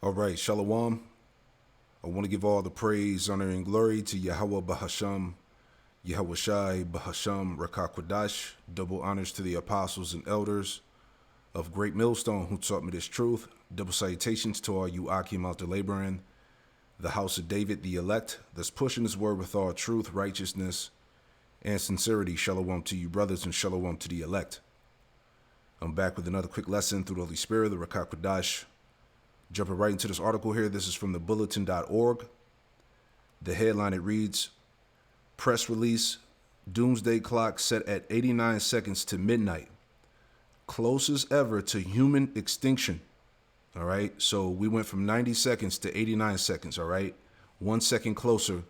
All right, Shalom. I want to give all the praise, honor, and glory to Yahweh Bahasham, Yahweh Shai Bahasham Rakakwadash. Double honors to the apostles and elders of Great Millstone who taught me this truth. Double salutations to all you Akim out there laboring, the house of David, the elect, that's pushing his word with all truth, righteousness, and sincerity. Shalom to you, brothers, and shalom to the elect. I'm back with another quick lesson through the Holy Spirit, the Rakakwadash. Jumping right into this article here. This is from the bulletin.org. The headline, it reads, press release, Doomsday Clock set at 89 seconds to midnight. Closest ever to human extinction. All right. So we went from 90 seconds to 89 seconds. All right. 1 second closer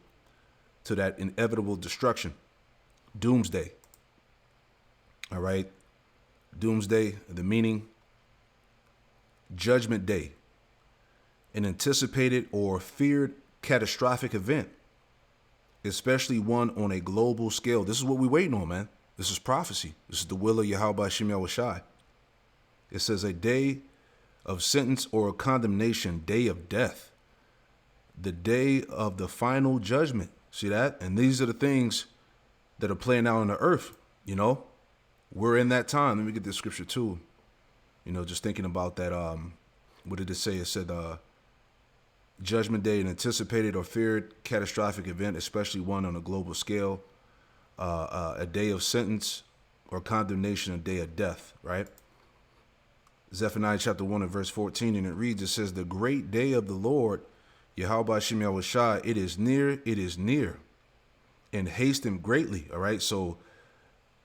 to that inevitable destruction. Doomsday. All right. Doomsday, the meaning, Judgment Day. An anticipated or feared catastrophic event, especially one on a global scale. This is what we're waiting on, man. This is prophecy. This is the will of Yahweh Shem Yahweh Shai. It says a day of sentence or condemnation, day of death, the day of the final judgment. See that? And these are the things that are playing out on the earth. You know, we're in that time. Let me get this scripture too. You know, just thinking about that. What did it say? It said, Judgment Day, an anticipated or feared catastrophic event, especially one on a global scale, a day of sentence or condemnation, a day of death, right? Zephaniah chapter 1 and verse 14, and it reads, it says, the great day of the Lord, Yahweh Shem Yahweh Shai, it is near, and hasten greatly, all right? So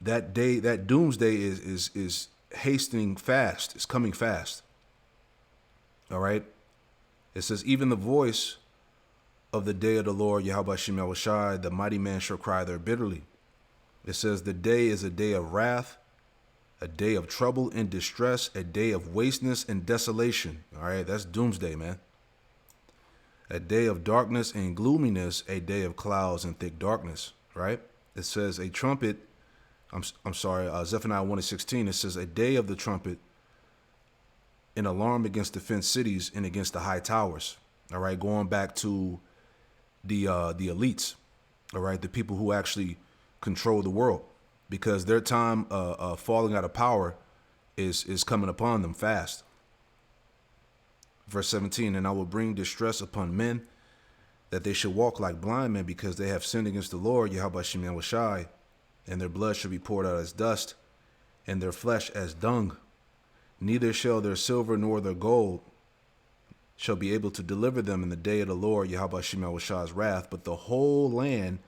that day, that doomsday is hastening fast, it's coming fast, all right? It says, even the voice of the day of the Lord, Yahweh Shem Yahweh Shai, the mighty man shall cry there bitterly. It says, the day is a day of wrath, a day of trouble and distress, a day of wasteness and desolation. All right, that's doomsday, man. A day of darkness and gloominess, a day of clouds and thick darkness, right? It says a trumpet, Zephaniah 1:16, it says a day of the trumpet, an alarm against the fenced cities and against the high towers. All right, going back to the elites, all right, the people who actually control the world, because their time falling out of power is coming upon them fast. Verse 17, and I will bring distress upon men, that they should walk like blind men, because they have sinned against the Lord, Yahweh Shem Yahweh Shai, and their blood shall be poured out as dust, and their flesh as dung. Neither shall their silver nor their gold shall be able to deliver them in the day of the Lord, Yahweh Shem Yahweh Shai's wrath, but the whole land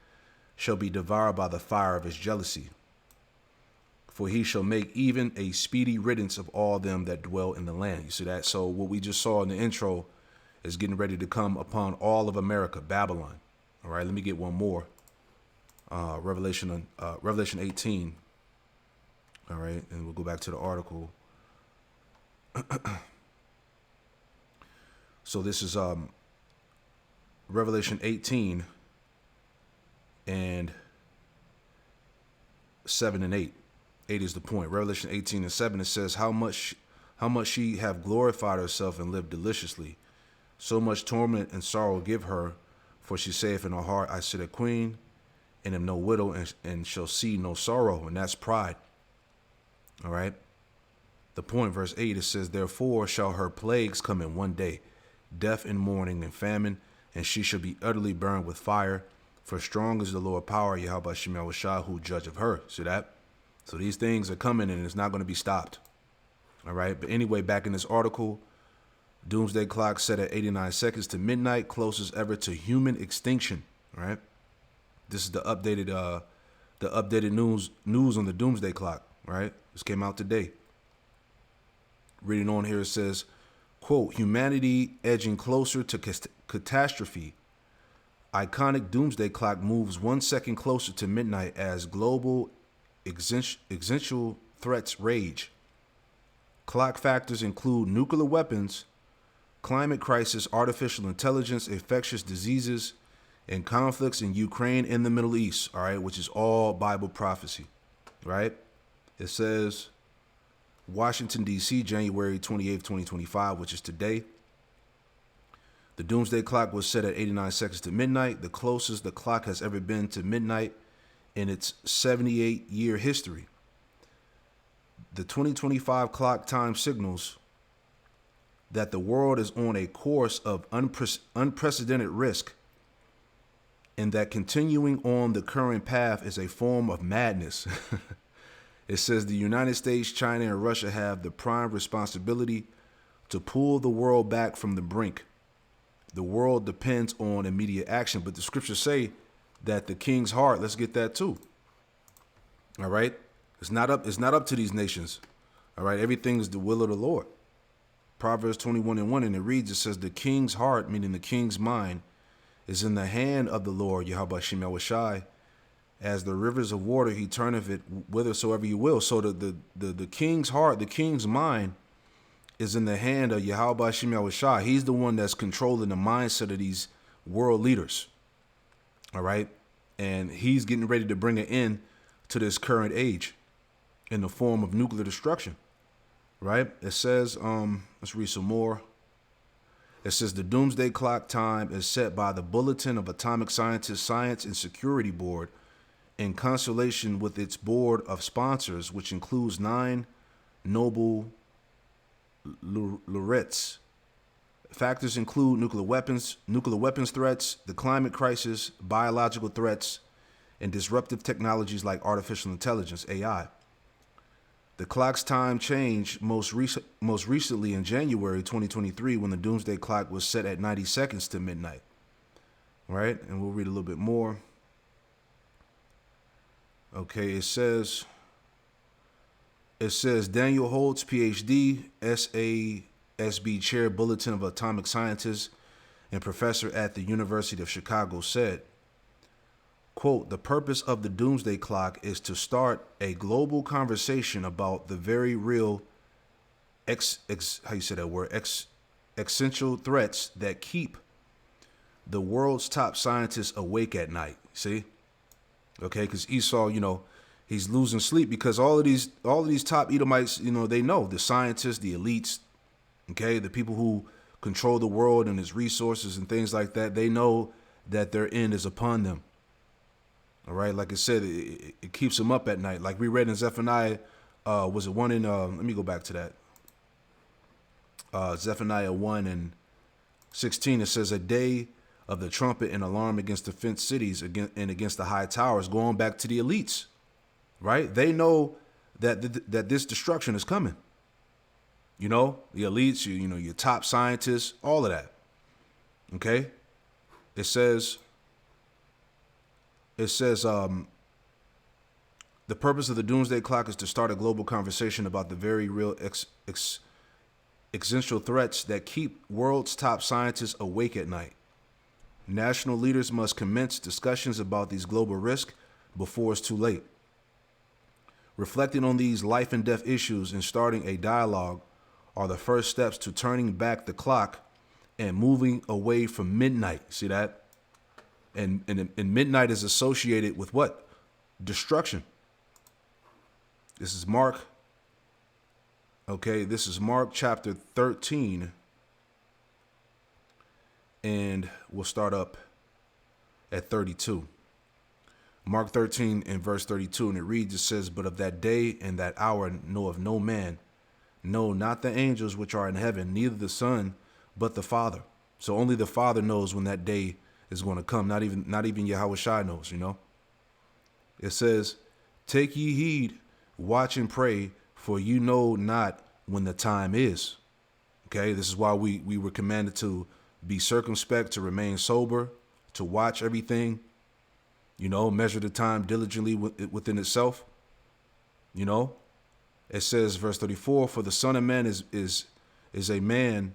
shall be devoured by the fire of his jealousy. For he shall make even a speedy riddance of all them that dwell in the land. You see that? So what we just saw in the intro is getting ready to come upon all of America, Babylon. All right, let me get one more. Revelation 18. All right, and we'll go back to the article. So this is Revelation 18 and 7 and 8. 8 is the point. Revelation 18 and 7, it says, how much she have glorified herself and lived deliciously. So much torment and sorrow give her, for she saith in her heart, I sit a queen, and am no widow, and shall see no sorrow. And that's pride. All right. The point, verse 8, it says, therefore shall her plagues come in one day, death and mourning and famine, and she shall be utterly burned with fire. For strong is the Lord power, Yahweh Shem Yahweh Shai, who judge of her. See that? So these things are coming, and it's not going to be stopped. All right. But anyway, back in this article, Doomsday Clock set at 89 seconds to midnight, closest ever to human extinction. All right. This is the updated news on the Doomsday Clock. Right. This came out today. Reading on here, it says, quote, humanity edging closer to catastrophe. Iconic Doomsday Clock moves 1 second closer to midnight as global existential threats rage. Clock factors include nuclear weapons, climate crisis, artificial intelligence, infectious diseases, and conflicts in Ukraine and the Middle East, all right, which is all Bible prophecy, right? It says, Washington, D.C., January 28th, 2025, which is today. The Doomsday Clock was set at 89 seconds to midnight, the closest the clock has ever been to midnight in its 78-year history. The 2025 clock time signals that the world is on a course of unprecedented risk, and that continuing on the current path is a form of madness. It says the United States, China, and Russia have the prime responsibility to pull the world back from the brink. The world depends on immediate action, but the scriptures say that the king's heart, let's get that too. All right? It's not up to these nations. All right? Everything is the will of the Lord. Proverbs 21:1, and it reads, it says, the king's heart, meaning the king's mind, is in the hand of the Lord, Yahweh Shem Yahushai. As the rivers of water, he turneth it whithersoever he will. So the king's heart, the king's mind, is in the hand of Yahweh Shem Yahushai. He's the one that's controlling the mindset of these world leaders. All right? And he's getting ready to bring an end to this current age in the form of nuclear destruction. Right? It says, let's read some more. It says the Doomsday Clock time is set by the Bulletin of Atomic Scientists Science and Security Board in consultation with its board of sponsors, which includes 9 Nobel laureates. Factors include nuclear weapons threats, the climate crisis, biological threats, and disruptive technologies like artificial intelligence, AI. The clock's time changed most recently in January 2023 when the Doomsday Clock was set at 90 seconds to midnight. Right? And we'll read a little bit more. Okay, it says Daniel Holtz, PhD, SASB Chair, Bulletin of Atomic Scientists, and professor at the University of Chicago said, quote, the purpose of the Doomsday Clock is to start a global conversation about the very real essential threats that keep the world's top scientists awake at night. See? Okay, because Esau, he's losing sleep because all of these top Edomites, they know the scientists, the elites, okay, the people who control the world and its resources and things like that, they know that their end is upon them. All right, like I said, it keeps them up at night. Like we read in Zephaniah, was it one in, let me go back to that. Zephaniah 1:16, it says, a day of the trumpet and alarm against the fenced cities and against the high towers, going back to the elites, right? They know that this destruction is coming. The elites, your top scientists, all of that. Okay? It says, the purpose of the Doomsday Clock is to start a global conversation about the very real existential threats that keep world's top scientists awake at night. National leaders must commence discussions about these global risks before it's too late. Reflecting on these life and death issues and starting a dialogue are the first steps to turning back the clock and moving away from midnight. See that? And midnight is associated with what? Destruction. This is Mark. Okay, this is Mark chapter 13. And we'll start up at 32. Mark 13 and verse 32. And it reads, it says, but of that day and that hour knoweth no man, no, not the angels which are in heaven, neither the Son, but the Father. So only the Father knows when that day is going to come. Not even Yahweh Shai knows, It says, take ye heed, watch and pray, for you know not when the time is. Okay, this is why we were commanded to be circumspect, to remain sober, to watch everything, measure the time diligently within itself. It says, verse 34, for the Son of Man is a man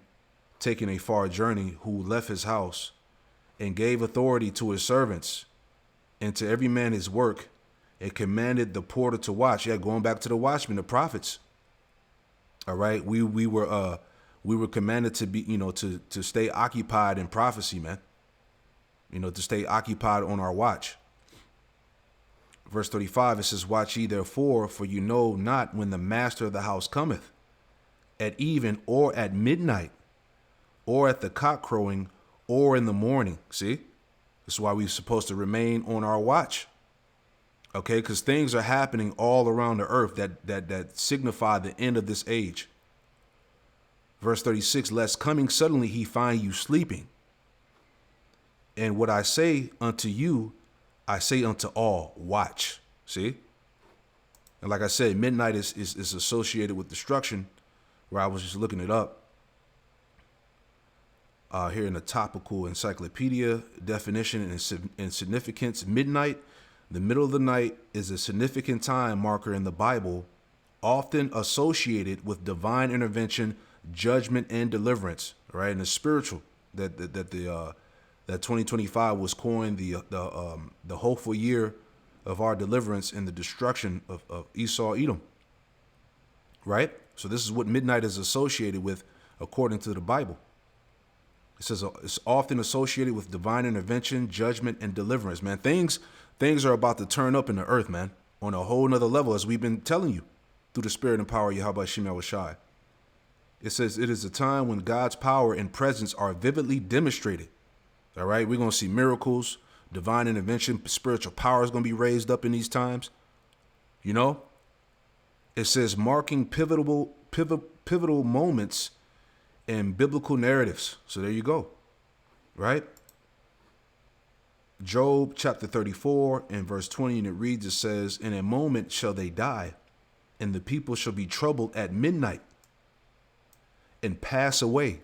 taking a far journey, who left his house and gave authority to his servants and to every man his work, and commanded the porter to watch. Yeah, going back to the watchmen, the prophets. All right, we were commanded to be, to stay occupied in prophecy, man. To stay occupied on our watch. Verse 35, it says, watch ye therefore, for you know not when the master of the house cometh, at even or at midnight, or at the cock crowing, or in the morning. See, that's why we're supposed to remain on our watch. Okay, because things are happening all around the earth that signify the end of this age. Verse 36, lest coming suddenly he find you sleeping. And what I say unto you, I say unto all, watch. See? And like I said, midnight is associated with destruction, where I was just looking it up. Here in the topical encyclopedia definition and significance, midnight, the middle of the night, is a significant time marker in the Bible, often associated with divine intervention, judgment, and deliverance. Right, and the spiritual that 2025 was coined the hopeful year of our deliverance and the destruction of Esau, Edom. Right, so this is what midnight is associated with, according to the Bible. It says it's often associated with divine intervention, judgment, and deliverance. Man, things are about to turn up in the earth, man, on a whole nother level, as we've been telling you through the spirit and power of Yahweh Shem Yahushai. It says it is a time when God's power and presence are vividly demonstrated. All right, we're going to see miracles, divine intervention, spiritual power is going to be raised up in these times. You know, it says marking pivotal moments and biblical narratives. So there you go. Right? Job chapter 34 and verse 20, and it reads, it says, in a moment shall they die, and the people shall be troubled at midnight and pass away,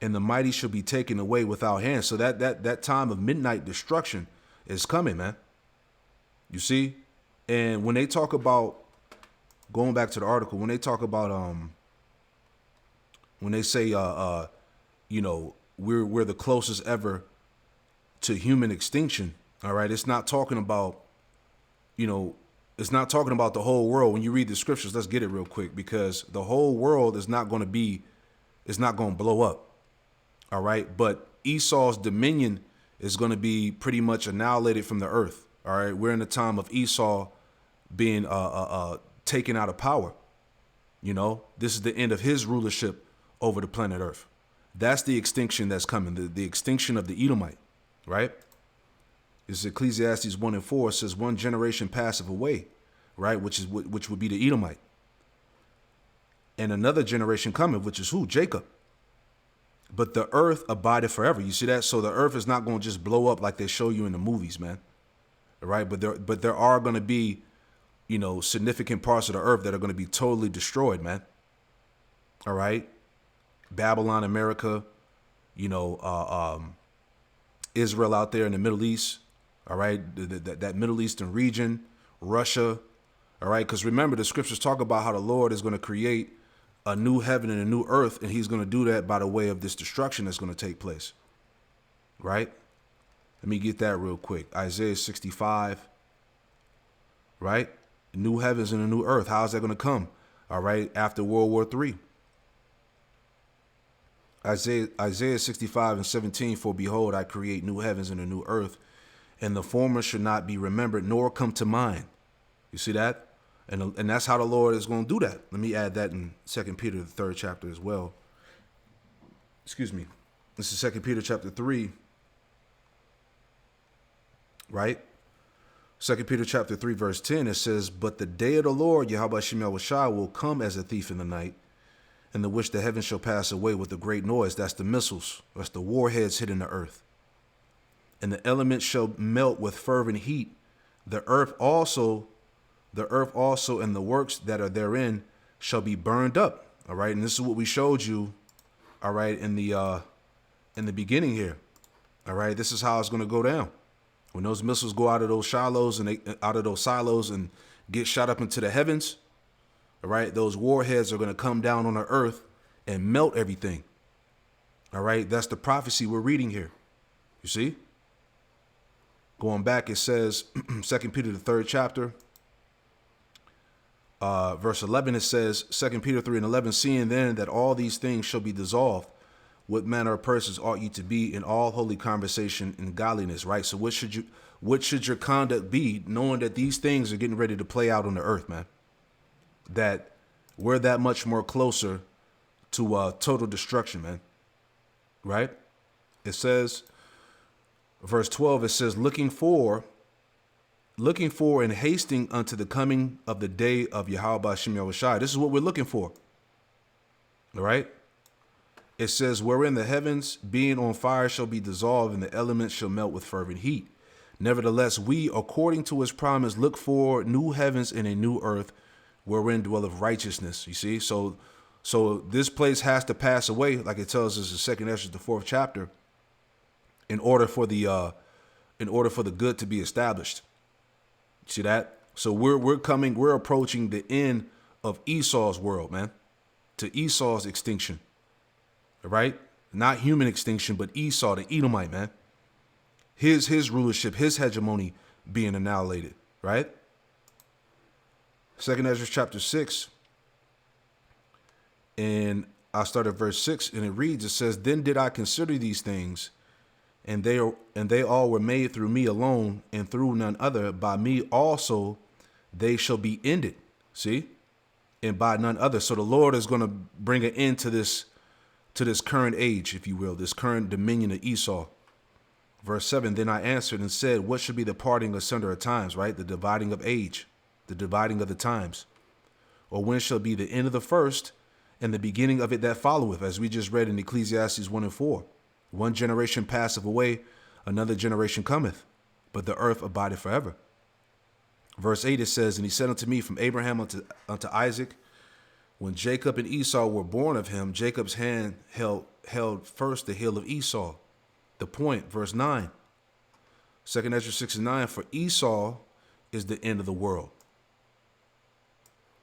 and the mighty shall be taken away without hands. So that time of midnight destruction is coming, man. You see? And when they talk about, going back to the article, when they talk about when they say you know, we're the closest ever to human extinction, all right, it's not talking about, you know, it's not talking about the whole world. When you read the scriptures, let's get it real quick, because the whole world is not going to be, it's not going to blow up. All right. But Esau's dominion is going to be pretty much annihilated from the earth. All right. We're in the time of Esau being taken out of power. You know, this is the end of his rulership over the planet Earth. That's the extinction that's coming, the extinction of the Edomite. Right. This is Ecclesiastes 1 and 4. It says one generation passeth away, right? Which would be the Edomite. And another generation cometh, which is who? Jacob. But the earth abideth forever. You see that? So the earth is not going to just blow up like they show you in the movies, man. Right? But there are going to be, you know, significant parts of the earth that are going to be totally destroyed, man. All right? Babylon, America, you know, Israel out there in the Middle East. All right, that Middle Eastern region, Russia. All right, because remember, the scriptures talk about how the Lord is going to create a new heaven and a new earth, and he's going to do that by the way of this destruction that's going to take place. Right? Let me get that real quick. Isaiah 65. Right? New heavens and a new earth. How is that going to come? All right, after World War III. Isaiah 65 and 17, for behold, I create new heavens and a new earth, and the former should not be remembered, nor come to mind. You see that? And that's how the Lord is going to do that. Let me add that in 2 Peter, the 3rd chapter as well. Excuse me. This is 2 Peter chapter 3. Right? 2 Peter chapter 3, verse 10, it says, but the day of the Lord, Yahweh Shem Yahushai, will come as a thief in the night, in the which the heavens shall pass away with a great noise. That's the missiles. That's the warheads hitting the earth. And the elements shall melt with fervent heat. The earth also and the works that are therein shall be burned up. All right. And this is what we showed you. All right. In the beginning here. All right. This is how it's going to go down. When those missiles go out of those silos and get shot up into the heavens. All right, those warheads are going to come down on the earth and melt everything. All right, that's the prophecy we're reading here. You see? Going back, it says, 2 Peter, the 3rd chapter, verse 11, it says, 2 Peter 3 and 11, seeing then that all these things shall be dissolved, what manner of persons ought ye to be in all holy conversation and godliness, right? So what should your conduct be, knowing that these things are getting ready to play out on the earth, man? That we're that much more closer to total destruction, man. Right? It says, verse 12, it says, looking for and hasting unto the coming of the day of Yahweh Ba'ashem Yahushai. This is what we're looking for. All right. It says, wherein the heavens being on fire shall be dissolved and the elements shall melt with fervent heat. Nevertheless, we, according to his promise, look for new heavens and a new earth wherein dwelleth righteousness. You see, so this place has to pass away, like it tells us in 2 Ezra, the 4th chapter, in order for the good to be established. See that? So we're approaching the end of Esau's world, man, to Esau's extinction. All right? Not human extinction, but Esau, the Edomite, man. His rulership, his hegemony being annihilated, right? 2 Ezra chapter 6, and I'll start at verse 6, and it reads, it says, then did I consider these things, and they all were made through me alone, and through none other. By me also they shall be ended. See? And by none other. So the Lord is going to bring an end to this current age, if you will, this current dominion of Esau. Verse 7, then I answered and said, what should be the parting asunder of times, right? The dividing of age, the dividing of the times. Or when shall be the end of the first and the beginning of it that followeth, as we just read in Ecclesiastes 1 and 4. One generation passeth away, another generation cometh, but the earth abideth forever. Verse 8, it says, and he said unto me, from Abraham unto Isaac, when Jacob and Esau were born of him, Jacob's hand held first the heel of Esau. The point, verse 9, 2 Ezra 6 and 9, for Esau is the end of the world,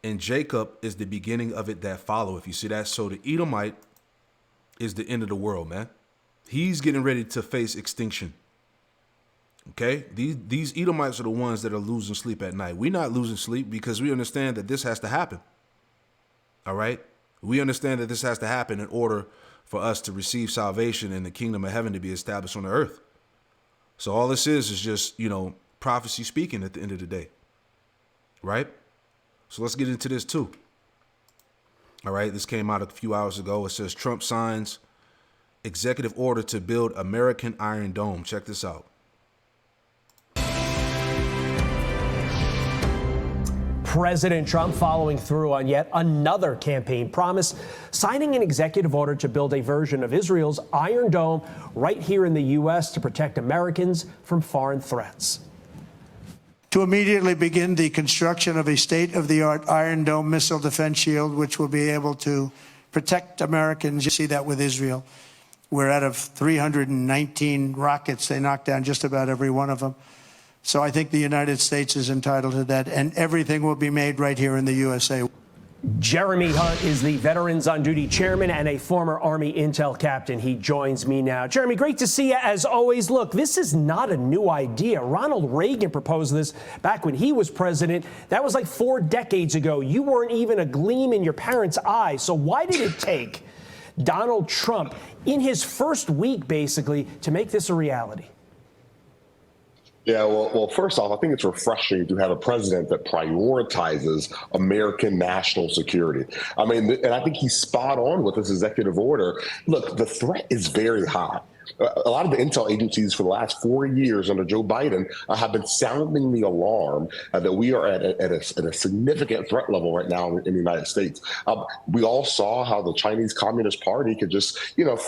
and Jacob is the beginning of it that followeth. You see that? So the Edomite is the end of the world, man. He's getting ready to face extinction. Okay? These Edomites are the ones that are losing sleep at night. We're not losing sleep because we understand that this has to happen. All right? We understand that this has to happen in order for us to receive salvation and the kingdom of heaven to be established on the earth. So all this is just, prophecy speaking at the end of the day. Right? So let's get into this too. All right? This came out a few hours ago. It says Trump signs executive order to build American Iron Dome. Check this out. President Trump following through on yet another campaign promise, signing an executive order to build a version of Israel's Iron Dome right here in the U.S. to protect Americans from foreign threats. To immediately begin the construction of a state-of-the-art Iron Dome missile defense shield, which will be able to protect Americans. You see that with Israel. We're out of 319 rockets. They knocked down just about every one of them. So I think the United States is entitled to that, and everything will be made right here in the USA. Jeremy Hunt is the Veterans on Duty chairman and a former Army intel captain. He joins me now. Jeremy, great to see you as always. Look, this is not a new idea. Ronald Reagan proposed this back when he was president. That was like 4 decades ago. You weren't even a gleam in your parents' eye. So why did it take Donald Trump in his first week, basically, to make this a reality? Yeah, well, first off, I think it's refreshing to have a president that prioritizes American national security. I mean, and I think he's spot on with this executive order. Look, the threat is very high. A lot of the intel agencies for the last 4 years under Joe Biden have been sounding the alarm that we are at a significant threat level right now in the United States. We all saw how the Chinese Communist Party could just,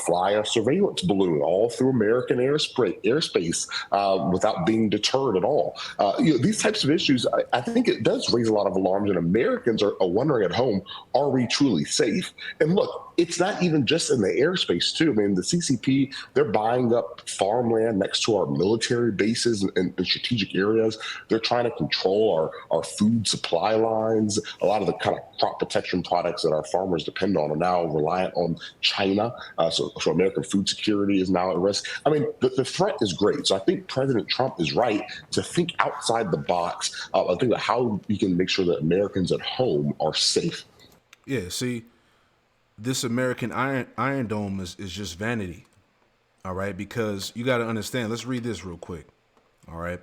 fly a surveillance balloon all through American airspace without being deterred at all. These types of issues, I think it does raise a lot of alarms, and Americans are wondering at home, are we truly safe? And look, it's not even just in the airspace, too. I mean, the CCP, they're buying up farmland next to our military bases and strategic areas. They're trying to control our food supply lines. A lot of the kind of crop protection products that our farmers depend on are now reliant on China. So American food security is now at risk. I mean, the threat is great. So I think President Trump is right to think outside the box. I think about how we can make sure that Americans at home are safe. Yeah, see, this American Iron Dome is just vanity. All right, because you got to understand. Let's read this real quick. All right.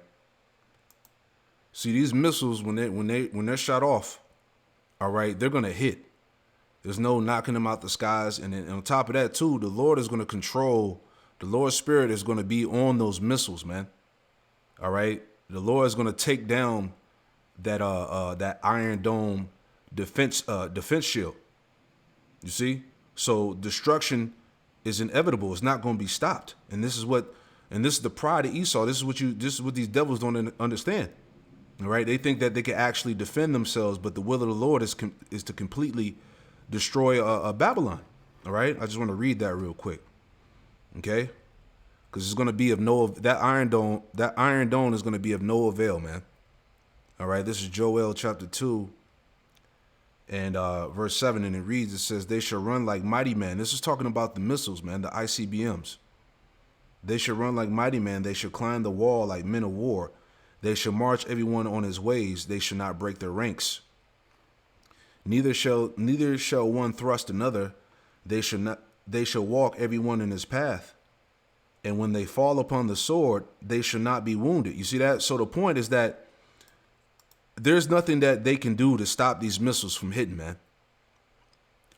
See, these missiles when they're shot off, all right, they're gonna hit. There's no knocking them out the skies, and then on top of that too, the Lord is gonna control The Lord's spirit is going to be on those missiles, man. All right. The Lord is going to take down that Iron Dome defense shield. You see? So destruction is inevitable. It's not going to be stopped. And this is the pride of Esau. This is what these devils don't understand. All right. They think that they can actually defend themselves, but the will of the Lord is to completely destroy Babylon. All right. I just want to read that real quick. Okay. Because it's going to be of that Iron Dome is going to be of no avail, man. All right. This is Joel chapter 2 and verse 7. And it reads, it says, they shall run like mighty men. This is talking about the missiles, man, the ICBMs. They shall run like mighty men. They shall climb the wall like men of war. They shall march everyone on his ways. They shall not break their ranks. Neither shall one thrust another. They shall walk everyone in his path. And when they fall upon the sword, they shall not be wounded. You see that? So the point is that there's nothing that they can do to stop these missiles from hitting, man.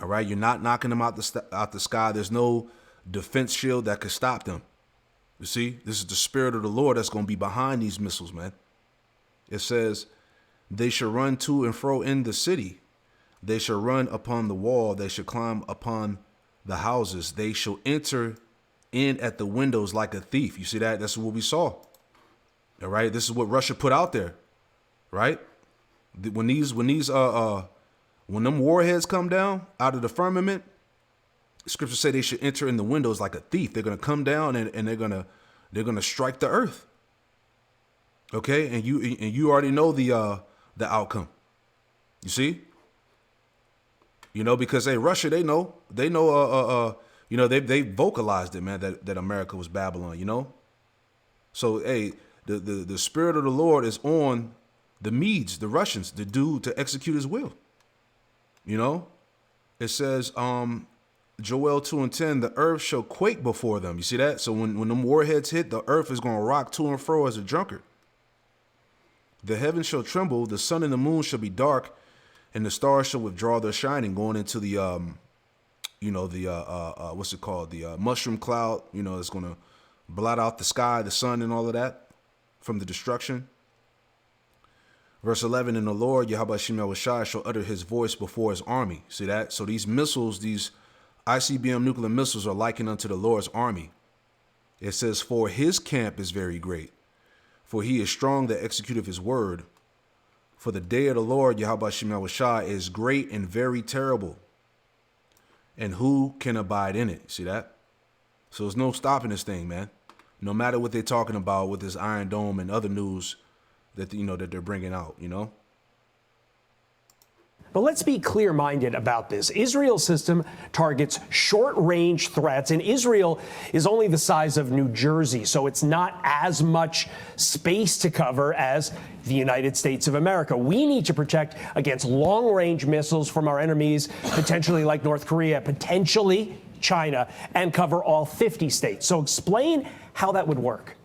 All right? You're not knocking them out the sky. There's no defense shield that could stop them. You see? This is the spirit of the Lord that's going to be behind these missiles, man. It says, they shall run to and fro in the city. They shall run upon the wall. They shall climb upon the houses. They shall enter in at the windows like a thief. You see that? That's what we saw. All right. This is what Russia put out there. Right. When them warheads come down out of the firmament, scripture say they should enter in the windows like a thief. They're going to come down and they're going to strike the earth. Okay. And you already know the outcome. You see? You know, because Russia, they know, you know, they vocalized it, man, that America was Babylon, you know? So, the spirit of the Lord is on the Medes, the Russians, to execute his will. You know? It says, Joel 2:10, the earth shall quake before them. You see that? So when them warheads hit, the earth is going to rock to and fro as a drunkard. The heavens shall tremble, the sun and the moon shall be dark, and the stars shall withdraw their shining, going into the what's it called? The mushroom cloud, you know, it's going to blot out the sky, the sun, and all of that from the destruction. Verse 11, and the Lord, Yahweh Shai, shall utter his voice before his army. See that? So these missiles, these ICBM nuclear missiles are likened unto the Lord's army. It says, for his camp is very great, for he is strong that executeth his word. For the day of the Lord, Yahweh Shai, is great and very terrible. And who can abide in it? See that? So there's no stopping this thing, man. No matter what they're talking about with this Iron Dome and other news that, you know, that they're bringing out, you know? But let's be clear-minded about this. Israel's system targets short-range threats, and Israel is only the size of New Jersey, so it's not as much space to cover as the United States of America. We need to protect against long-range missiles from our enemies, potentially like North Korea, potentially China, and cover all 50 states. So explain how that would work.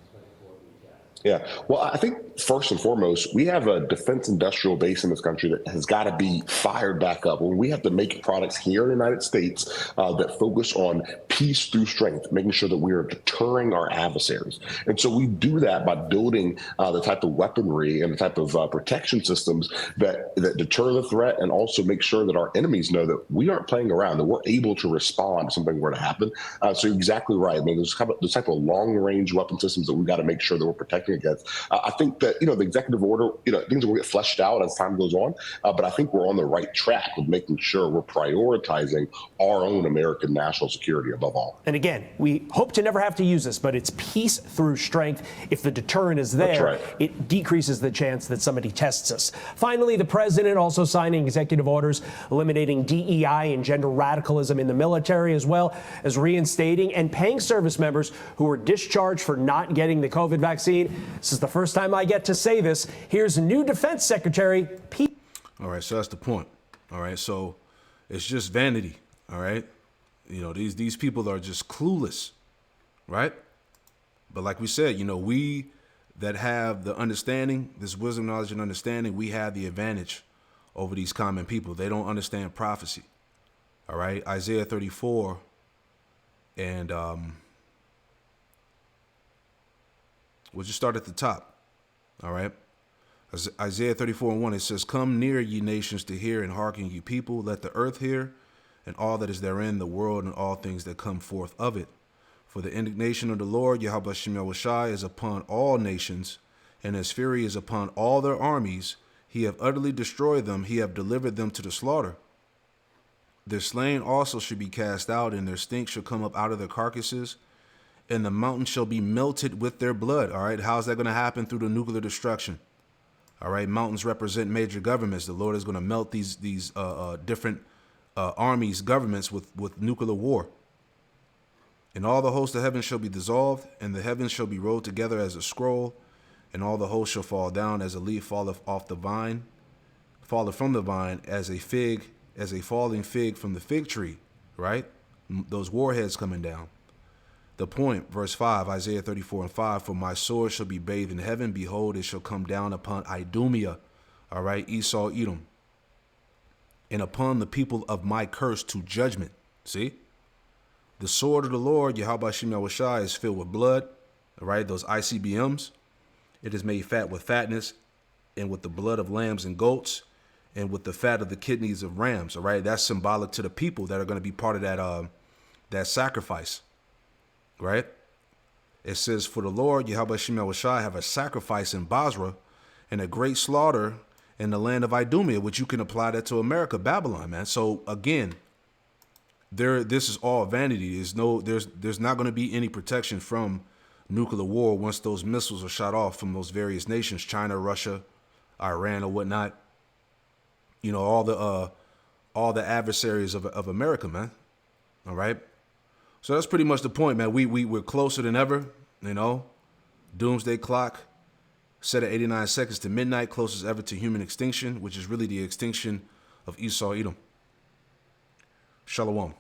Yeah, well, I think first and foremost, we have a defense industrial base in this country that has got to be fired back up. When we have to make products here in the United States that focus on peace through strength, making sure that we are deterring our adversaries. And so we do that by building the type of weaponry and the type of protection systems that deter the threat, and also make sure that our enemies know that we aren't playing around, that we're able to respond if something were to happen. So you're exactly right. I mean, there's type of long-range weapon systems that we've got to make sure that we're protecting against. I think that, you know, the executive order, you know, things will get fleshed out as time goes on, but I think we're on the right track with making sure we're prioritizing our own American national security above all. And again, we hope to never have to use this, but it's peace through strength. If the deterrent is there, right, it decreases the chance that somebody tests us. Finally, the president also signing executive orders eliminating DEI and gender radicalism in the military, as well as reinstating and paying service members who were discharged for not getting the COVID vaccine. This is the first time I get to say this. Here's new Defense Secretary Pete. All right, so that's the point. All right, so it's just vanity. All right, you know, these people are just clueless, right? But like we said, you know, we that have the understanding, this wisdom, knowledge, and understanding, we have the advantage over these common people. They don't understand prophecy. All right, Isaiah 34 and We'll just start at the top. All right. Isaiah 34:1, it says, "Come near, ye nations, to hear, and hearken, ye people. Let the earth hear, and all that is therein, the world, and all things that come forth of it. For the indignation of the Lord, Yahweh Shem Yahushai, is upon all nations, and his fury is upon all their armies. He have utterly destroyed them. He have delivered them to the slaughter. Their slain also shall be cast out, and their stink shall come up out of their carcasses, and the mountain shall be melted with their blood." All right. How's that going to happen? Through the nuclear destruction. All right. Mountains represent major governments. The Lord is going to melt these different armies, governments with nuclear war. "And all the hosts of heaven shall be dissolved, and the heavens shall be rolled together as a scroll, and all the hosts shall fall down as a leaf falleth from the vine, as a falling fig from the fig tree." Right? Those warheads coming down. The point, verse 5, Isaiah 34:5, "For my sword shall be bathed in heaven. Behold, it shall come down upon Idumea," all right, Esau, Edom, "and upon the people of my curse to judgment." See? The sword of the Lord, Yahweh Shem Yahushai, is filled with blood, all right, those ICBMs. It is made fat with fatness, and with the blood of lambs and goats, and with the fat of the kidneys of rams, all right? That's symbolic to the people that are going to be part of that sacrifice. Right? It says, "For the Lord, Yahweh Shem Yahushai, have a sacrifice in Basra, and a great slaughter in the land of Idumea," which you can apply that to America, Babylon, man. So again, this is all vanity. There's not going to be any protection from nuclear war once those missiles are shot off from those various nations, China, Russia, Iran, or whatnot. You know, all the adversaries of America, man. All right. So that's pretty much the point, man. We're closer than ever, you know. Doomsday clock set at 89 seconds to midnight, closest ever to human extinction, which is really the extinction of Esau, Edom. Shalom.